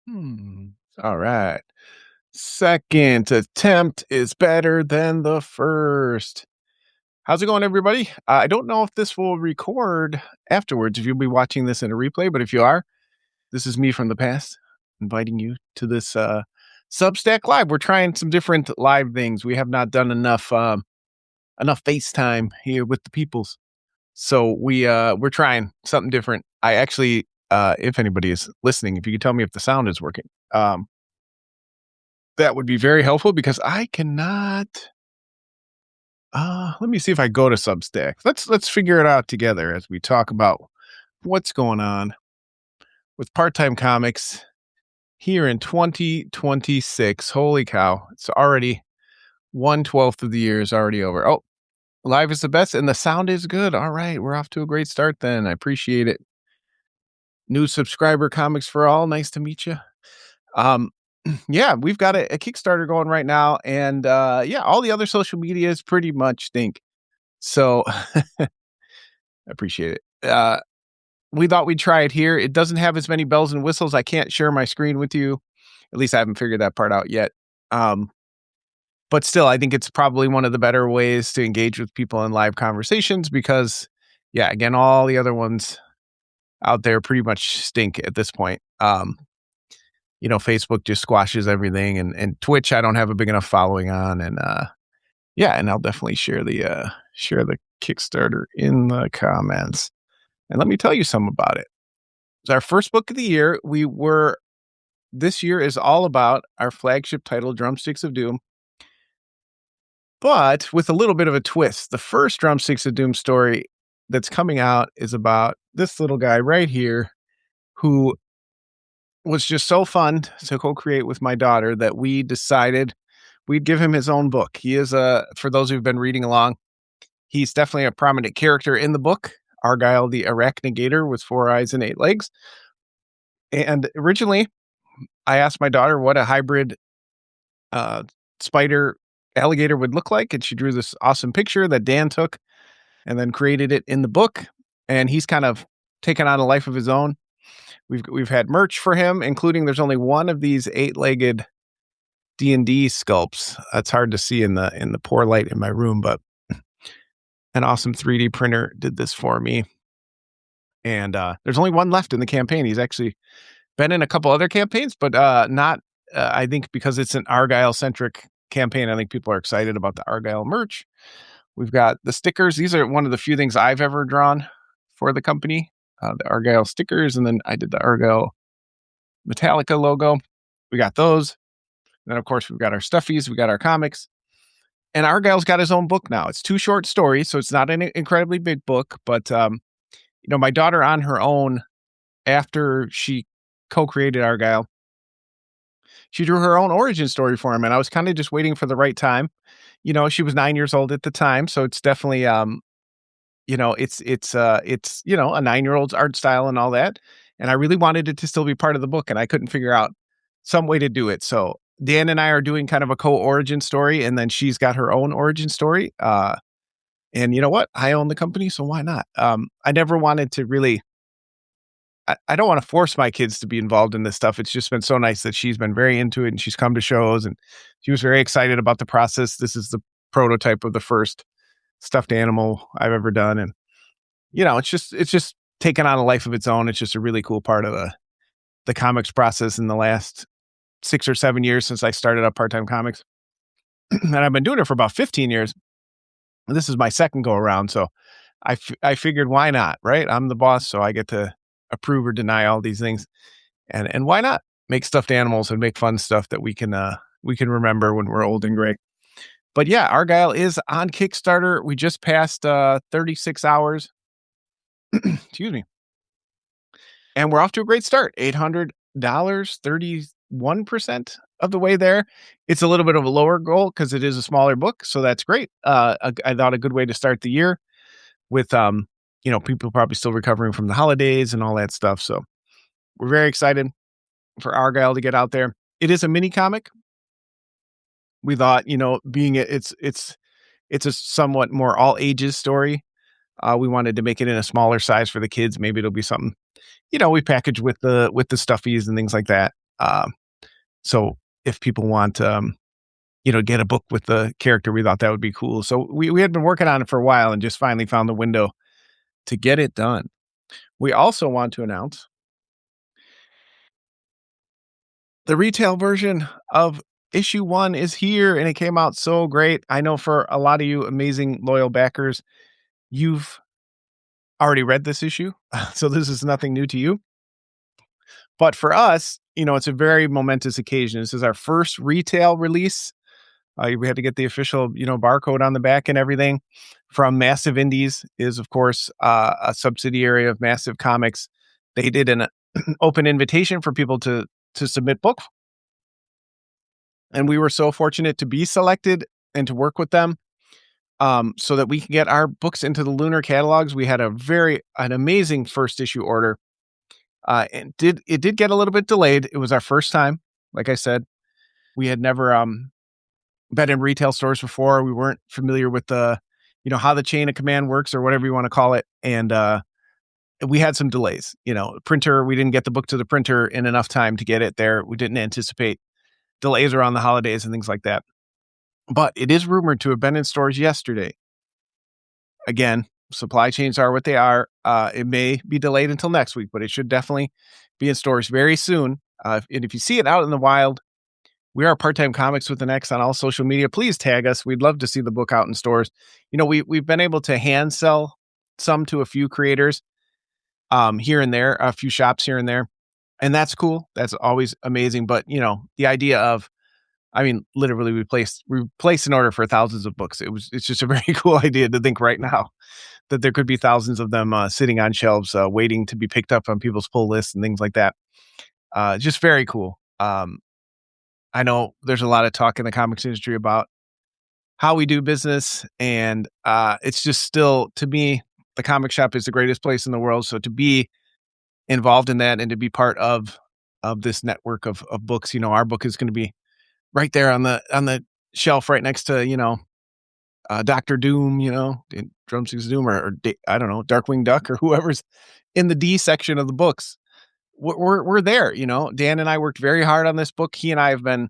Hmm. All right. Second attempt is better than the first. How's it going, everybody? I don't know if this will record afterwards, if you'll be watching this in a replay, but if you are, this is me from the past inviting you to this Substack Live. We're trying some different live things. We have not done enough FaceTime here with the peoples. So we're trying something different. I actually if anybody is listening, if you could tell me if the sound is working. That would be very helpful because I cannot. Let me see if I go to Substack. Let's figure it out together as we talk about what's going on with part-time comics here in 2026. Holy cow! It's already 1/12 of the year is already over. Oh, live is the best, and the sound is good. All right, we're off to a great start. Then I appreciate it. New subscriber, Comics for All. Nice to meet you. Um, yeah, we've got a Kickstarter going right now, and yeah, all the other social medias pretty much stink. So I appreciate it. We thought we'd try it here. It doesn't have as many bells and whistles. I can't share my screen with you. At least I haven't figured that part out yet. But still, I think it's probably one of the better ways to engage with people in live conversations because, yeah, again, all the other ones out there pretty much stink at this point. Facebook just squashes everything, and Twitch I don't have a big enough following on, and yeah, and I'll definitely share the Kickstarter in the comments. And let me tell you something about it. It's our first book of the year. This year is all about our flagship title, Drumsticks of Doom, but with a little bit of a twist. The first Drumsticks of Doom story that's coming out is about this little guy right here who was just so fun to co-create with my daughter that we decided we'd give him his own book. He is for those who've been reading along, he's definitely a prominent character in the book. Argyle the Arachnigator with 4 eyes and 8 legs. And originally, I asked my daughter what a hybrid spider alligator would look like, and she drew this awesome picture that Dan took and then created it in the book. And he's kind of taken on a life of his own. We've had merch for him, including there's only one of these 8-legged D&D sculpts. That's hard to see in the poor light in my room, but an awesome 3D printer did this for me. And there's only one left in the campaign. He's actually been in a couple other campaigns, but not, I think because it's an Argyle-centric campaign, I think people are excited about the Argyle merch. We've got the stickers. These are one of the few things I've ever drawn for the company, the Argyle stickers, and then I did the Argyle Metallica logo. We got those. And then, of course, we've got our stuffies. We got our comics. And Argyle's got his own book now. It's 2 short stories, so it's not an incredibly big book, but my daughter on her own, after she co-created Argyle, she drew her own origin story for him, and I was kind of just waiting for the right time. She was 9 years old at the time, so it's definitely it's a 9-year-old's art style and all that. And I really wanted it to still be part of the book, and I couldn't figure out some way to do it. So Dan and I are doing kind of a co-origin story, and then she's got her own origin story. And you know what? I own the company, so why not? I never wanted to really. I don't want to force my kids to be involved in this stuff. It's just been so nice that she's been very into it, and she's come to shows, and she was very excited about the process. This is the prototype of the first stuffed animal I've ever done, and it's just taken on a life of its own. It's just a really cool part of the comics process in the last 6 or 7 years since I started up part-time comics. And I've been doing it for about 15 years. This is my second go around. So I figured, why not, right? I'm the boss, so I get to approve or deny all these things. And why not make stuffed animals and make fun stuff that we can remember when we're old and gray. But yeah, Argyle is on Kickstarter. We just passed 36 hours. Excuse me. And we're off to a great start. $800, 31% of the way there. It's a little bit of a lower goal because it is a smaller book, so that's great. I thought a good way to start the year with people probably still recovering from the holidays and all that stuff. So we're very excited for Argyle to get out there. It is a mini comic. We thought, being it's a somewhat more all ages story. We wanted to make it in a smaller size for the kids. Maybe it'll be something, we package with the stuffies and things like that. Um, so if people want, get a book with the character, we thought that would be cool. So we had been working on it for a while and just finally found the window to get it done. We also want to announce the retail version of issue 1 is here, and it came out so great. I know for a lot of you amazing loyal backers, you've already read this issue, so this is nothing new to you. But for us, it's a very momentous occasion. This is our first retail release. We had to get the official, barcode on the back and everything from Massive Indies is, of course, a subsidiary of Massive Comics. They did an open invitation for people to submit books, and we were so fortunate to be selected and to work with them, so that we could get our books into the lunar catalogs. We had an amazing first issue order, and it did get a little bit delayed. It was our first time, like I said. We had never been in retail stores before. We weren't familiar with how the chain of command works or whatever you want to call it, and we had some delays. Printer. We didn't get the book to the printer in enough time to get it there. We didn't anticipate delays around the holidays and things like that. But it is rumored to have been in stores yesterday. Again, supply chains are what they are. It may be delayed until next week, but it should definitely be in stores very soon. And if you see it out in the wild, we are Part Time Comics with an X on all social media. Please tag us. We'd love to see the book out in stores. We've been able to hand sell some to a few creators here and there, a few shops here and there, and that's cool. That's always amazing. But the idea of, literally, we placed an order for thousands of books. It's just a very cool idea to think right now that there could be thousands of them sitting on shelves, waiting to be picked up on people's pull lists and things like that. Just very cool. I know there's a lot of talk in the comics industry about how we do business, and it's just still, to me, the comic shop is the greatest place in the world. So to be involved in that and to be part of this network of books, our book is going to be right there on the shelf right next to, Doctor Doom, in Drumsticks Doom, or I don't know, Darkwing Duck, or whoever's in the D section of the books. We're there. Dan and I worked very hard on this book. He and I have been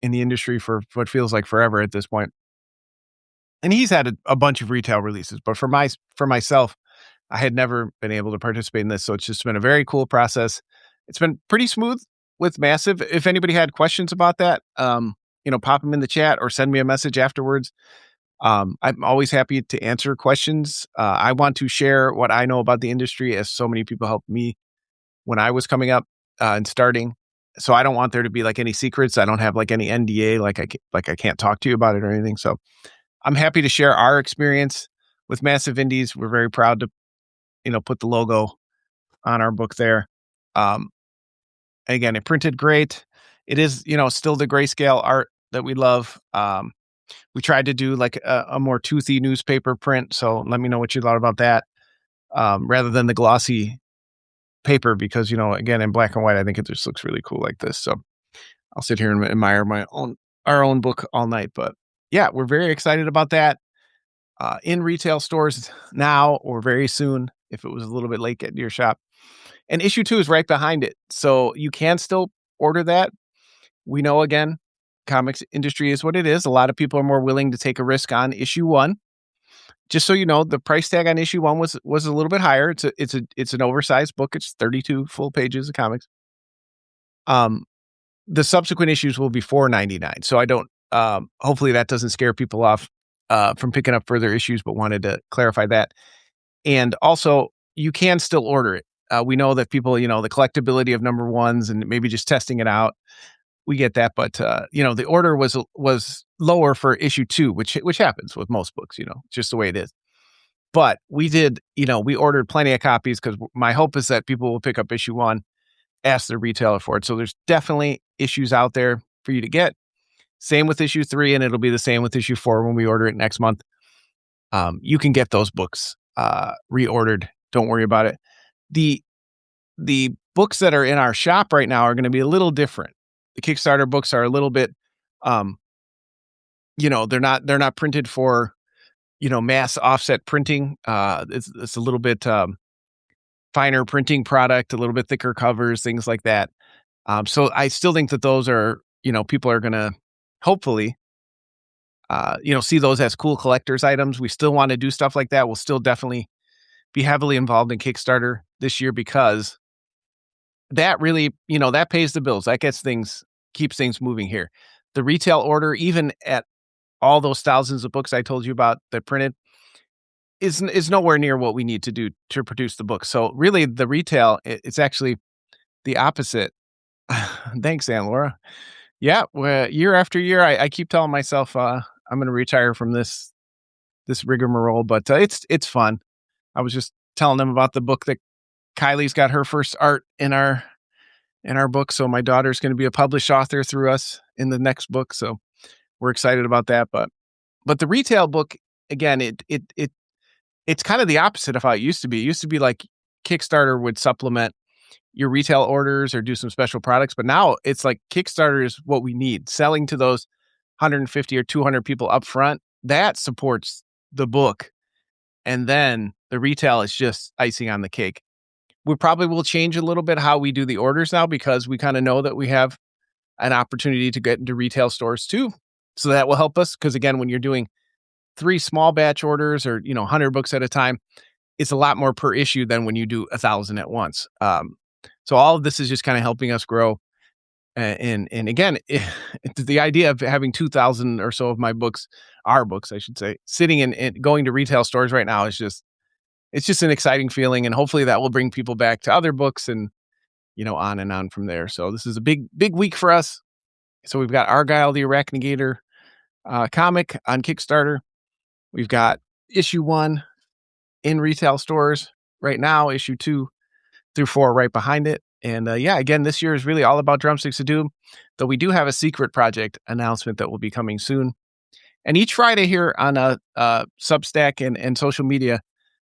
in the industry for what feels like forever at this point. And he's had a bunch of retail releases, but for myself, I had never been able to participate in this. So it's just been a very cool process. It's been pretty smooth with Massive. If anybody had questions about that, pop them in the chat or send me a message afterwards. I'm always happy to answer questions. I want to share what I know about the industry, as so many people helped me when I was coming up and starting. So I don't want there to be like any secrets. I don't have like any NDA, like I can't talk to you about it or anything. So I'm happy to share our experience with Massive Indies. We're very proud to, put the logo on our book there. Again, it printed great. It is, still the grayscale art that we love. We tried to do like a more toothy newspaper print. So let me know what you thought about that, rather than the glossy paper, because, again, in black and white, I think it just looks really cool like this. So I'll sit here and admire our own book all night. But yeah, we're very excited about that. In retail stores now or very soon, if it was a little bit late getting to your shop. And issue 2 is right behind it. So you can still order that. We know, again, comics industry is what it is. A lot of people are more willing to take a risk on issue 1. Just so you know, the price tag on issue 1 was a little bit higher. It's an oversized book. It's 32 full pages of comics. The subsequent issues will be $4.99. So I don't. Hopefully that doesn't scare people off from picking up further issues, but wanted to clarify that. And also, you can still order it. We know that people, the collectability of number ones and maybe just testing it out. We get that, but the order was lower for issue 2, which happens with most books, just the way it is. But we did, we ordered plenty of copies, because my hope is that people will pick up issue 1, ask their retailer for it. So there's definitely issues out there for you to get. Same with issue 3, and it'll be the same with issue 4 when we order it next month. You can get those books reordered. Don't worry about it. The books that are in our shop right now are going to be a little different. The Kickstarter books are a little bit, they're not printed for, mass offset printing. It's a little bit finer printing product, a little bit thicker covers, things like that. So I still think that those are, people are gonna hopefully, see those as cool collector's items. We still wanna do stuff like that. We'll still definitely be heavily involved in Kickstarter this year because that really, that pays the bills. That keeps things moving here. The retail order, even at all those thousands of books I told you about that printed, is nowhere near what we need to do to produce the book. So really, the retail, it's actually the opposite. Thanks, Aunt Laura. Yeah, year after year, I keep telling myself I'm going to retire from this rigmarole, but it's fun. I was just telling them about the book that Kylie's got her first art in our book, so my daughter's going to be a published author through us in the next book. So we're excited about that. But the retail book, again, it's kind of the opposite of how it used to be. It used to be like Kickstarter would supplement your retail orders or do some special products. But now it's like Kickstarter is what we need. Selling to those 150 or 200 people up front, that supports the book. And then the retail is just icing on the cake. We probably will change a little bit how we do the orders now because we kind of know that we have an opportunity to get into retail stores too. So that will help us because, again, when you're doing 3 small batch orders or 100 books at a time, it's a lot more per issue than when you do 1,000 at once. So all of this is just kind of helping us grow. And again, the idea of having 2,000 or so of my books, our books, I should say, sitting in going to retail stores right now is it's just an exciting feeling. And hopefully that will bring people back to other books and, on and on from there. So this is a big, big week for us. So we've got Argyle the Arachnigator comic on Kickstarter. We've got issue 1 in retail stores right now, issue 2 through 4 right behind it. And again, this year is really all about Drumsticks of Doom, though we do have a secret project announcement that will be coming soon. And each Friday here on Substack and social media,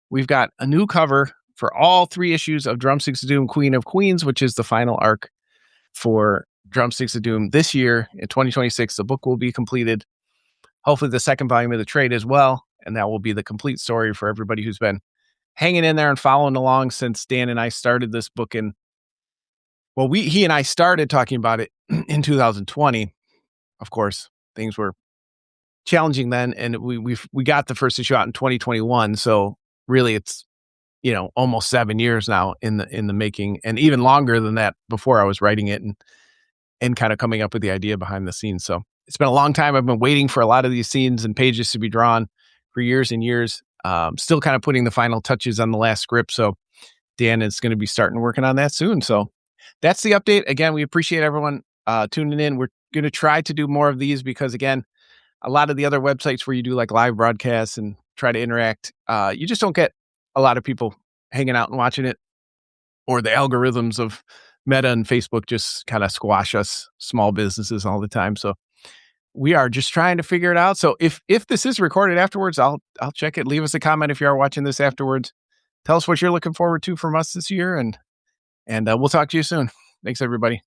we've got a new cover for all 3 issues of Drumsticks of Doom, Queen of Queens, which is the final arc for Drumsticks of Doom this year. In 2026, the book will be completed. Hopefully the second volume of the trade as well. And that will be the complete story for everybody who's been hanging in there and following along since Dan and I started this book he and I started talking about it in 2020. Of course, things were challenging then, and we got the first issue out in 2021. So really, it's almost 7 years now in the making, and even longer than that before I was writing it and kind of coming up with the idea behind the scenes. So it's been a long time. I've been waiting for a lot of these scenes and pages to be drawn for years and years. Still kind of putting the final touches on the last script. So Dan is going to be starting working on that soon. So that's the update. Again, we appreciate everyone tuning in. We're going to try to do more of these because, again, a lot of the other websites where you do like live broadcasts and try to interact, you just don't get a lot of people hanging out and watching it, or the algorithms of Meta and Facebook just kind of squash us small businesses all the time. So we are just trying to figure it out. So if this is recorded afterwards, I'll check it. Leave us a comment if you are watching this afterwards. Tell us what you're looking forward to from us this year, and we'll talk to you soon. Thanks, everybody.